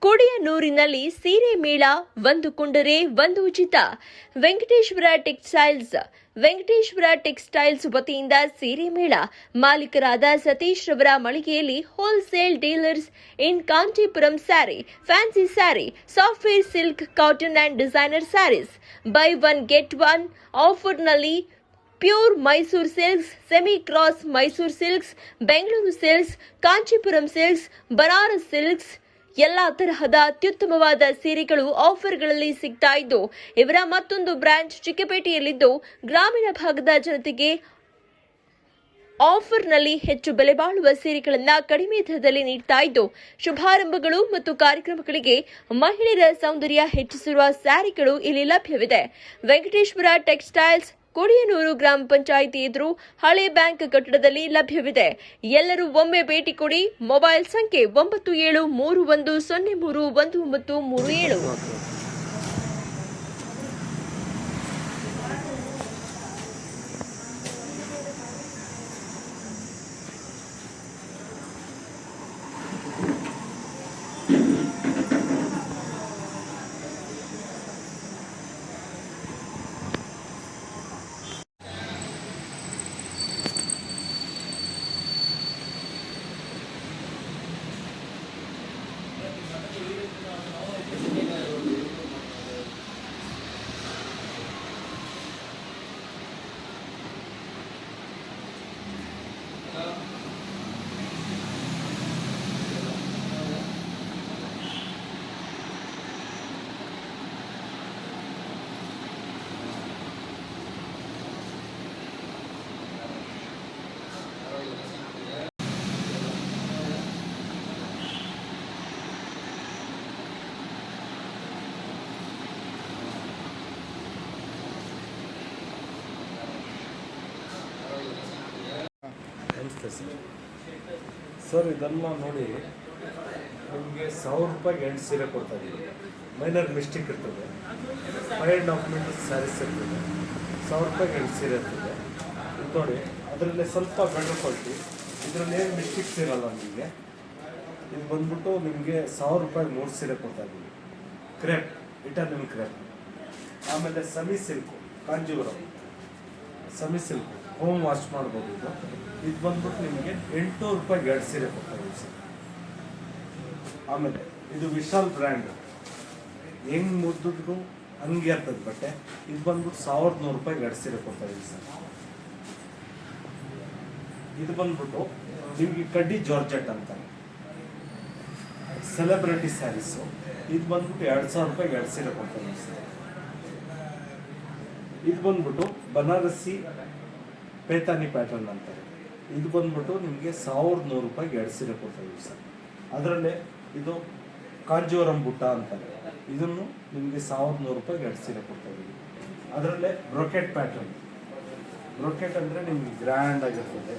ಕೊಡಿಯನೂರಿನಲ್ಲಿ ಸೀರೆ ಮೇಳ, ಒಂದು ಕೊಂಡರೆ ಒಂದು ಉಚಿತ. ವೆಂಕಟೇಶ್ವರ ಟೆಕ್ಸ್ಟೈಲ್ಸ್ ವತಿಯಿಂದ ಸೀರೆ ಮೇಳ. ಮಾಲೀಕರಾದ ಸತೀಶ್ ರವರ ಮಳಿಗೆಯಲ್ಲಿ wholesale dealers in Kanchipuram sari, fancy sari, software silk, cotton and designer saris. Buy one get one ಆಫರ್ನಲ್ಲಿ pure Mysore silks, semi cross Mysore silks, Bengaluru silks, Kanchipuram silks, Banaras silks ಎಲ್ಲಾ ತರಹದ ಅತ್ಯುತ್ತಮವಾದ ಸೀರೆಗಳು ಆಫರ್ಗಳಲ್ಲಿ ಸಿಗ್ತಾ ಇದ್ದು, ಇವರ ಮತ್ತೊಂದು ಬ್ರಾಂಚ್ ಚಿಕ್ಕಪೇಟೆಯಲ್ಲಿದ್ದು, ಗ್ರಾಮೀಣ ಭಾಗದ ಜನತೆಗೆ ಆಫರ್ನಲ್ಲಿ ಹೆಚ್ಚು ಬೆಲೆ ಬಾಳುವ ಸೀರೆಗಳನ್ನು ಕಡಿಮೆ ದರದಲ್ಲಿ ನೀಡ್ತಾ ಇದ್ದು, ಶುಭಾರಂಭಗಳು ಮತ್ತು ಕಾರ್ಯಕ್ರಮಗಳಿಗೆ ಮಹಿಳೆಯರ ಸೌಂದರ್ಯ ಹೆಚ್ಚಿಸಿರುವ ಸ್ಯಾರಿಗಳು ಇಲ್ಲಿ ಲಭ್ಯವಿದೆ. ವೆಂಕಟೇಶ್ವರ ಟೆಕ್ಸ್ಟೈಲ್ಸ್, ಕೊಡಿಯನೂರು ಗ್ರಾಮ ಪಂಚಾಯಿತಿ ಎದುರು ಹಳೆ ಬ್ಯಾಂಕ್ ಕಟ್ಟಡದಲ್ಲಿ ಲಭ್ಯವಿದೆ. ಎಲ್ಲರೂ ಒಮ್ಮೆ ಭೇಟಿ ಕೊಡಿ. ಮೊಬೈಲ್ ಸಂಖ್ಯೆ 9731031937. ನಮಸ್ತೆ ಸರ್, ಇದೆಲ್ಲ ನೋಡಿ ನಿಮಗೆ 1000 ರೂಪಾಯಿಗೆ 8 ಸೀರೆ ಕೊಡ್ತಾ ಇದ್ದೀವಿ. ಮೈನರ್ ಮಿಸ್ಟೇಕ್ ಇರ್ತದೆ. 5.5 ಮೀಟರ್ ಸ್ಯಾರೀಸ್ ಇರ್ತದೆ. 1000 ರೂಪಾಯಿಗೆ 8 ಸೀರೆ ಇರ್ತದೆ. ಇದು ನೋಡಿ, ಅದರಲ್ಲಿ ಸ್ವಲ್ಪ ಬೆಟರ್ ಕ್ವಾಲಿಟಿ. ಇದರಲ್ಲಿ ಏನು ಮಿಸ್ಟೇಕ್ಸ್ ಇರಲ್ಲ ನಿಮಗೆ. ಇದು ಬಂದ್ಬಿಟ್ಟು ನಿಮಗೆ 1000 ರೂಪಾಯಿಗೆ 3 ಸೀರೆ ಕೊಡ್ತಾ ಇದ್ದೀವಿ. Crepe, Italian crepe. ಆಮೇಲೆ semi silk, Kanjeevaram semi silk, home wash ಮಾಡ್ಬೋದು. ಇದು ಬಂದ್ಬಿಟ್ಟು ನಿಮಗೆ 800 ರೂಪಾಯಿಗೆ 2 ಸೀರೆ ಕೊಡ್ತಾ ಇದ್ದೀವಿ ಸರ್. ಆಮೇಲೆ ಇದು ವಿಶಾಲ್ ಬ್ರ್ಯಾಂಡ್, ಹೆಂಗೆ ಮುದ್ದಿದ್ರು ಹಂಗೆ ಇರ್ತದೆ ಬಟ್ಟೆ. ಇದು ಬಂದ್ಬಿಟ್ಟು 1100 ರೂಪಾಯಿಗೆ 2 ಸೀರೆ ಕೊಡ್ತಾ ಇದ್ದೀವಿ ಸರ್. ಇದು ಬಂದ್ಬಿಟ್ಟು ನಿಮಗೆ ಕಡ್ಡಿ ಜಾರ್ಜೆಟ್ ಅಂತಾರೆ, ಸೆಲೆಬ್ರಿಟಿ ಸ್ಯಾರೀಸು. ಇದು ಬಂದ್ಬಿಟ್ಟು 2000 ರೂಪಾಯಿಗೆ 2 ಸೀರೆ ಕೊಡ್ತಾ ಇದ್ದೀವಿ ಸರ್. ಇದು ಬಂದ್ಬಿಟ್ಟು ಬನಾರಸಿ ಪೇತಾನಿ ಪ್ಯಾಟರ್ನ್ ಅಂತಾರೆ. ಇದು ಬಂದ್ಬಿಟ್ಟು ನಿಮಗೆ 1100 ರೂಪಾಯಿಗೆ 2 ಸೀರೆ ಕೊಡ್ತಾ ಇದ್ದೀವಿ ಸರ್. ಅದರಲ್ಲೇ ಇದು ಕಾಂಜೀವರಂ ಬುಟ್ಟ ಅಂತಾರೆ. ಇದನ್ನು ನಿಮಗೆ 1100 ರೂಪಾಯಿಗೆ 2 ಸೀರೆ ಕೊಡ್ತಾ ಇದ್ದೀವಿ. ಅದರಲ್ಲೇ ಬ್ರೊಕೆಟ್ ಪ್ಯಾಟರ್ನ್. ಬ್ರೊಕೆಟ್ ಅಂದರೆ ನಿಮಗೆ ಗ್ರ್ಯಾಂಡ್ ಆಗಿರ್ತದೆ,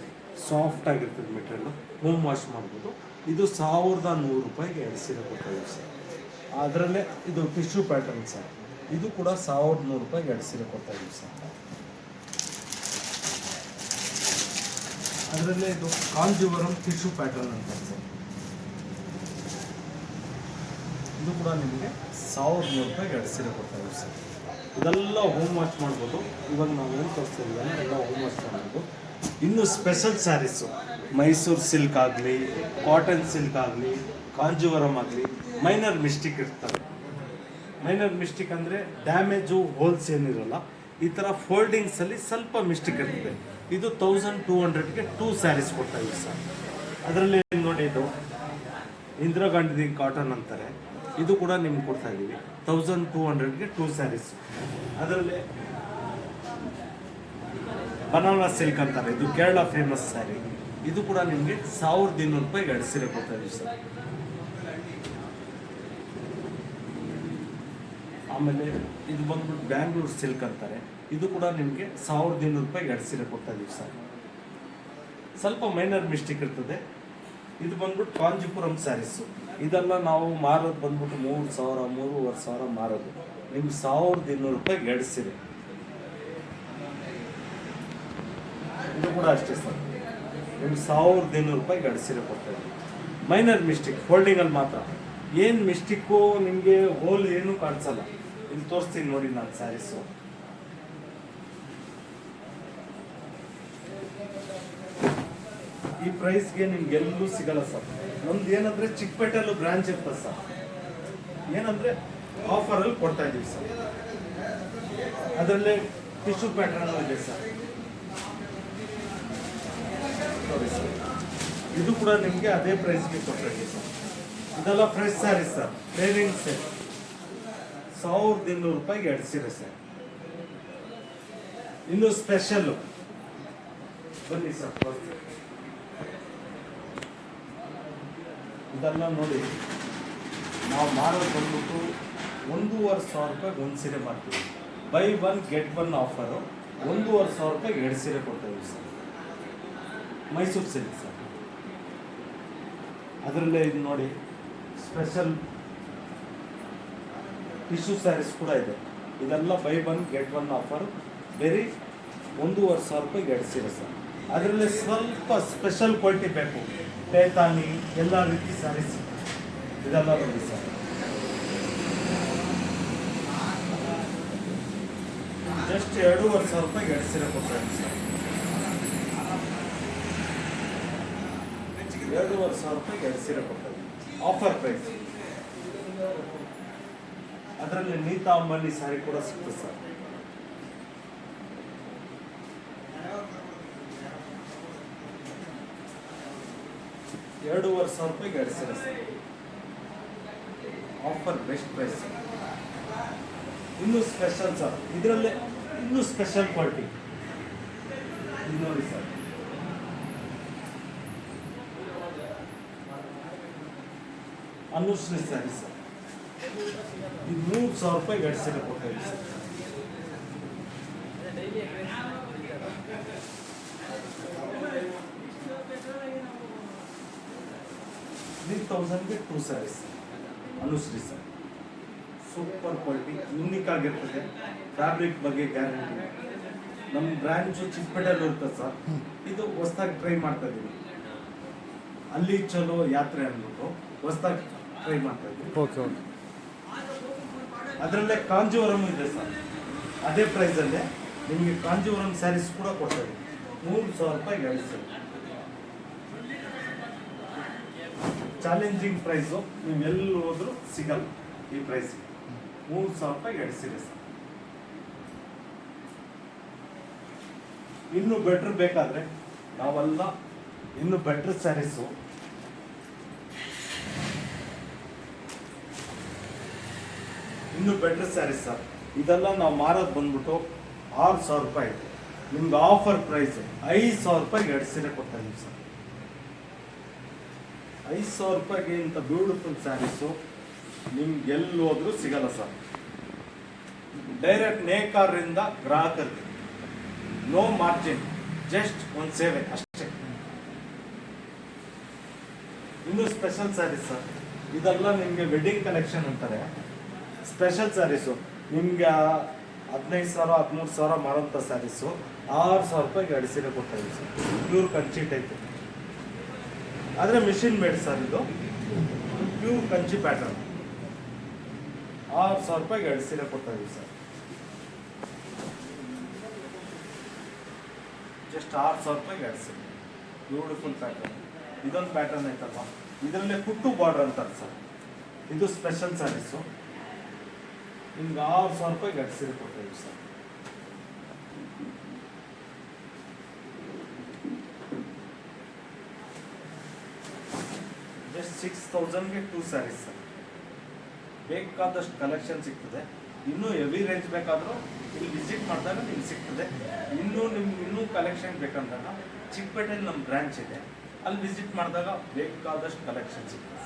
ಸಾಫ್ಟ್ ಆಗಿರ್ತದೆ ಮೆಟೀರಿಯಲ್, ಹೋಮ್ ವಾಶ್ ಮಾಡ್ಬೋದು. ಇದು 1100 ರೂಪಾಯಿಗೆ 2 ಸೀರೆ ಕೊಡ್ತಾ ಇದ್ದೀವಿ ಸರ್. ಅದರಲ್ಲೇ ಇದು ಟಿಶ್ಯೂ ಪ್ಯಾಟರ್ನ್ ಸರ್. ಇದು ಕೂಡ 1100 ರೂಪಾಯಿಗೆ 2 ಸೀರೆ ಕೊಡ್ತಾ ಇದ್ದೀವಿ ಸರ್. ಅದರಲ್ಲೇ ಇದು ಕಾಂಜೀವರಂ ಟಿಶ್ಯೂ ಪ್ಯಾಟರ್ನ್ ಅಂತ ಸರ್. ಇದು ಕೂಡ ನಿಮಗೆ 1100 ರೂಪಾಯಿಗೆ 2 ಸೀರೆ ಕೊಡ್ತಾ ಇದ್ದೀವಿ ಸರ್. ಇದೆಲ್ಲ ಹೋಮ್ ವಾಶ್ ಮಾಡ್ಬೋದು. ಇವಾಗ ನಾವು ಏನು ತೋರಿಸ್ತಾ ಇದ್ದೀವಿ ಎಲ್ಲ ಹೋಮ್ ವಾಶ್ ಮಾಡ್ಬೋದು. ಇನ್ನು ಸ್ಪೆಷಲ್ ಸ್ಯಾರೀಸು, ಮೈಸೂರು ಸಿಲ್ಕ್ ಆಗಲಿ, ಕಾಟನ್ ಸಿಲ್ಕ್ ಆಗಲಿ, ಕಾಂಜೀವರಂ ಆಗಲಿ, ಮೈನರ್ ಮಿಸ್ಟೇಕ್ ಇರ್ತವೆ. ಮೈನರ್ ಮಿಸ್ಟೇಕ್ ಅಂದರೆ ಡ್ಯಾಮೇಜು, ಹೋಲ್ಸ್ ಏನಿರಲ್ಲ. ಈ ಥರ ಫೋಲ್ಡಿಂಗ್ಸಲ್ಲಿ ಸ್ವಲ್ಪ ಮಿಸ್ಟೇಕ್ ಇರ್ತದೆ. ಇದು 1200ಗೆ 2 ಸ್ಯಾರೀಸ್ ಕೊಡ್ತಾ ಇದ್ದೀವಿ ಸರ್. ಅದರಲ್ಲಿ ನೋಡಿ, ಇದು ಇಂದಿರಾ ಗಾಂಧಿ ಕಾಟನ್ ಅಂತಾರೆ. ಇದು ಕೂಡ ನಿಮ್ಗೆ ಕೊಡ್ತಾ ಇದ್ದೀವಿ 1200ಗೆ 2 ಸ್ಯಾರೀಸ್. ಅದರಲ್ಲಿ ಬನಾನಾ ಸಿಲ್ಕ್ ಅಂತಾರೆ, ಇದು ಕೇರಳ ಫೇಮಸ್ ಸ್ಯಾರಿ. ಇದು ಕೂಡ ನಿಮಗೆ 1200 ರೂಪಾಯಿಗೆ 2 ಸೀರೆ ಕೊಡ್ತಾ ಇದ್ದೀವಿ ಸರ್. ಆಮೇಲೆ ಇದು ಬಂದ್ಬಿಟ್ಟು ಬ್ಯಾಂಗ್ಳೂರು ಸಿಲ್ಕ್ ಅಂತಾರೆ. ಇದು ಕೂಡ ನಿಮಗೆ 1200 ರೂಪಾಯಿಗೆ 2 ಸೀರೆ ಕೊಡ್ತಾ ಇದ್ದೀವಿ ಸರ್. ಸ್ವಲ್ಪ ಮೈನರ್ ಮಿಸ್ಟೇಕ್ ಇರ್ತದೆ. ಇದು ಬಂದ್ಬಿಟ್ಟು ಕಾಂಜೀಪುರಂ ಸ್ಯಾರೀಸು. ಇದೆಲ್ಲ ನಾವು ಮಾರೋದು ಬಂದ್ಬಿಟ್ಟು 3000, 3500 ಮಾರೋದು. ನಿಮ್ಗೆ 1200 ರೂಪಾಯಿಗೆ 2 ಸೀರೆ. ಇದು ಕೂಡ ಅಷ್ಟೇ ಸರ್. ನಿಮ್ಗೆ 1200 ರೂಪಾಯಿಗೆ 2 ಸೀರೆ ಕೊಡ್ತಾ ಇದ್ದೀವಿ. ಮೈನರ್ ಮಿಸ್ಟೇಕ್ ಫೋಲ್ಡಿಂಗಲ್ಲಿ ಮಾತ್ರ. ಏನು ಮಿಸ್ಟಿಕ್ಕು ನಿಮಗೆ ಹೋಲ್ ಏನು ಕಾಣಿಸಲ್ಲ. ಇಲ್ಲಿ ತೋರಿಸ್ತೀನಿ ನೋಡಿ ನಾನು ಸ್ಯಾರೀಸು. ಈ ಪ್ರೈಸ್ಗೆ ನಿಮ್ಗೆ ಎಲ್ಲೂ ಸಿಗಲ್ಲ ಸರ್. ನಮ್ದು ಏನಂದ್ರೆ ಚಿಕ್ಕಪೇಟೆಲ್ಲೂ ಬ್ರಾಂಚ್ ಇರ್ತದೆ ಸರ್. ಏನಂದ್ರೆ ಆಫರಲ್ಲಿ ಕೊಡ್ತಾ ಇದೀವಿ ಸರ್. ಅದರಲ್ಲೇ ಟಿಶ್ಯೂ ಪ್ಯಾಟರ್ನ್ ಇದೆ ಸರ್. ನೋಡಿ ಸರ್, ಇದು ಕೂಡ ನಿಮಗೆ ಅದೇ ಪ್ರೈಸ್ಗೆ ಕೊಡ್ತಾ ಇದೀವಿ ಸರ್. ಇದೆಲ್ಲ fresh sari sir, training set 1200 ರೂಪಾಯಿಗೆ 2 ಸೀರೆ ಸರ್. ಇನ್ನು ಸ್ಪೆಷಲ್ ಬನ್ನಿ ಸರ್, ಇದೆಲ್ಲ ನೋಡಿ ನಾವು ಮಾರೋದು ಬಂದ್ಬಿಟ್ಟು 1500 ರೂಪಾಯಿಗೆ 1 ಸೀರೆ ಮಾಡ್ತೀವಿ. ಬೈ 1 ಗೆಟ್ 1 ಆಫರು 1500 ರೂಪಾಯಿಗೆ 2 ಸೀರೆ ಕೊಡ್ತೀವಿ ಸರ್. Mysuru silk sir. ಅದರಲ್ಲೇ ಇದು ನೋಡಿ ಸ್ಪೆಷಲ್ ಟಿಶ್ಯೂ ಸ್ಯಾರೀಸ್ ಕೂಡ ಇದೆ. ಇದೆಲ್ಲ ಬೈ 1 ಗೆಟ್ 1 ಆಫರ್, ಬೇರೆ 1500 ರೂಪಾಯಿಗೆ 2 ಸೀರೆ ಸರ್. ಅದರಲ್ಲಿ ಸ್ವಲ್ಪ ಸ್ಪೆಷಲ್ ಕ್ವಾಲಿಟಿ ಬೇಕು, ಪೇತಾನಿ ಎಲ್ಲ ರೀತಿ ಸ್ಯಾರೀಸ್ ಇದೆಲ್ಲ ನೋಡಿ ಸರ್. ಜಸ್ಟ್ 2500 ರೂಪಾಯಿಗೆ 2 ಸೀರೆ ಕೊಡ್ತಾರೆ ಸರ್. 2500 ರೂಪಾಯಿಗೆ 2 ಸೀರೆ ಕೊಡ್ತಾರೆ, ಆಫರ್ ಪ್ರೈಸ್. ಅದರಲ್ಲಿ ನೀತಾ ಅಂಬಾನಿ ಸ್ಯಾರಿ ಕೂಡ ಸಿಗ್ತದೆ ಸರ್. ₹2500 ರೂಪಾಯಿಗೆ 2 ಸೀರೆ ಸರ್, ಆಫರ್ ಬೆಸ್ಟ್ ಪ್ರೈಸ್. ಇನ್ನೂ ಸ್ಪೆಷಲ್ ಸರ್, ಇದರಲ್ಲೇ ಇನ್ನೂ ಸ್ಪೆಷಲ್ ಕ್ವಾಲಿಟಿ ಇದು ನೋಡಿ ಸರ್. ಅನುಶ್ರೀ ಸ್ಯಾರಿ ಸರ್. ಇದು 3000 ರೂಪಾಯಿಗೆ 2 ಸೀರೆ ಕೊಡ್ತಾ ಇದ್ದೀವಿ ಸರ್. $3000ಗೆ 2 saris Anushree sir. Super quality, unique ಆಗಿರ್ತದೆ. ಫ್ಯಾಬ್ರಿಕ್ ಬಗ್ಗೆ ಗ್ಯಾರಂಟಿ. ನಮ್ಮ ಬ್ರ್ಯಾಂಚು ಚಿಕ್ಕಪೇಟೆಯಲ್ಲಿ ಇರ್ತದೆ ಸರ್. ಇದು ಹೊಸದಾಗಿ ಟ್ರೈ ಮಾಡ್ತಾ ಇದ್ದೀವಿ. ಅಲ್ಲಿ ಚಲೋ ಯಾತ್ರೆ ಅಂದ್ಬಿಟ್ಟು ಹೊಸದಾಗಿ ಟ್ರೈ ಮಾಡ್ತಾ ಇದ್ದೀವಿ. Okay okay. ಅದರಲ್ಲೇ ಕಾಂಜೀವರಂ ಇದೆ ಸರ್. ಅದೇ ಪ್ರೈಸಲ್ಲೇ ನಿಮಗೆ ಕಾಂಜೀವರಂ ಸ್ಯಾರೀಸ್ ಕೂಡ ಕೊಡ್ತಾ ಇದ್ದೀವಿ. 3000 ರೂಪಾಯಿಗೆ 2 ಸೀರೆ. ಚಾಲೆಂಜಿಂಗ್ ಪ್ರೈಸು, ನೀವು ಎಲ್ಲಿ ಹೋದ್ರೂ ಸಿಗಲ್ಲ ಈ ಪ್ರೈಸ್ಗೆ. 3000 ರೂಪಾಯಿಗೆ 2 ಸೀರೆ ಸರ್. ಇನ್ನೂ ಬೆಟ್ರ್ ಬೇಕಾದ್ರೆ ನಾವೆಲ್ಲ ಇನ್ನೂ ಬೆಟ್ರ್ ಸ್ಯಾರೀಸು ಸರ್. ಇದೆಲ್ಲ ನಾವು ಮಾರೋದು ಬಂದ್ಬಿಟ್ಟು 6000 ರೂಪಾಯಿ. ನಿಮ್ಗೆ ಆಫರ್ ಪ್ರೈಸ್ 5000 ರೂಪಾಯಿಗೆ 2 ಸೀರೆ ಕೊಡ್ತಾ ಇದೀವಿ ಸರ್. 5000 ರೂಪಾಯಿಗೆ ಇಂಥ ಬ್ಯೂಟಿಫುಲ್ ಸ್ಯಾರೀಸು ನಿಮ್ಗೆ ಎಲ್ಲಿ ಹೋದ್ರೂ ಸಿಗಲ್ಲ ಸರ್. ಡೈರೆಕ್ಟ್ ನೇಕಾರರಿಂದ ಗ್ರಾಹಕರಿಗೆ, ನೋ ಮಾರ್ಜಿನ್, ಜಸ್ಟ್ ಒಂದು ಸೇವೆ ಅಷ್ಟೇ. ಇನ್ನೂ ಸ್ಪೆಷಲ್ ಸ್ಯಾರೀಸ್ ಸರ್. ಇದೆಲ್ಲ ನಿಮಗೆ ವೆಡ್ಡಿಂಗ್ ಕಲೆಕ್ಷನ್ ಅಂತಾರೆ. ಸ್ಪೆಷಲ್ ಸ್ಯಾರೀಸು ನಿಮ್ಗೆ 15,000 13,000 ಮಾರೋಂಥ ಸ್ಯಾರೀಸು 6000 ರೂಪಾಯಿಗೆ 2 ಸೀರೆ ಕೊಡ್ತಾ ಇದೀವಿ ಸರ್. ಪ್ಯೂರ್ ಕಂಚಿ ಟೈಪ್, ಆದರೆ ಮಿಷಿನ್ ಮೇಡ್ ಸರ್. ಇದು ಪ್ಯೂರ್ ಕಂಚಿ ಪ್ಯಾಟರ್ನ್. 6000 ರೂಪಾಯಿಗೆ 2 ಸೀರೆ ಕೊಡ್ತಾ ಇದೀವಿ ಸರ್. ಜಸ್ಟ್ 6000 ರೂಪಾಯಿಗೆ 2 ಸೀರೆ. Beautiful pattern. ಇದೊಂದು ಪ್ಯಾಟರ್ನ್ ಐತಲ್ವಾ, ಇದರಲ್ಲೇ ಕುಟ್ಟು ಬಾರ್ಡರ್ ಅಂತಾರೆ ಸರ್. ಇದು ಸ್ಪೆಷಲ್ ಸ್ಯಾರೀಸು. ನಿಮ್ಗೆ 6000 ರೂಪಾಯಿಗೆ 2 ಸೀರೆ ಕೊಡ್ತಾ ಇದೀವಿ ಸರ್. ಜಸ್ಟ್ 6000ಗೆ 2 ಸ್ಯಾರೀಸ್ ಸರ್. ಬೇಕಾದಷ್ಟು ಕಲೆಕ್ಷನ್ ಸಿಗ್ತದೆ. ಇನ್ನೂ ಹೆವಿ ರೇಂಜ್ ಬೇಕಾದರೂ ಇಲ್ಲಿ ವಿಸಿಟ್ ಮಾಡಿದಾಗ ನಿಮ್ಗೆ ಸಿಗ್ತದೆ. ಇನ್ನೂ ಕಲೆಕ್ಷನ್ ಬೇಕಂದಾಗ ಚಿಕ್ಕಪೇಟೆಯಲ್ಲಿ ನಮ್ಮ ಬ್ರಾಂಚ್ ಇದೆ, ಅಲ್ಲಿ ವಿಸಿಟ್ ಮಾಡಿದಾಗ ಬೇಕಾದಷ್ಟು ಕಲೆಕ್ಷನ್ ಸಿಗ್ತದೆ.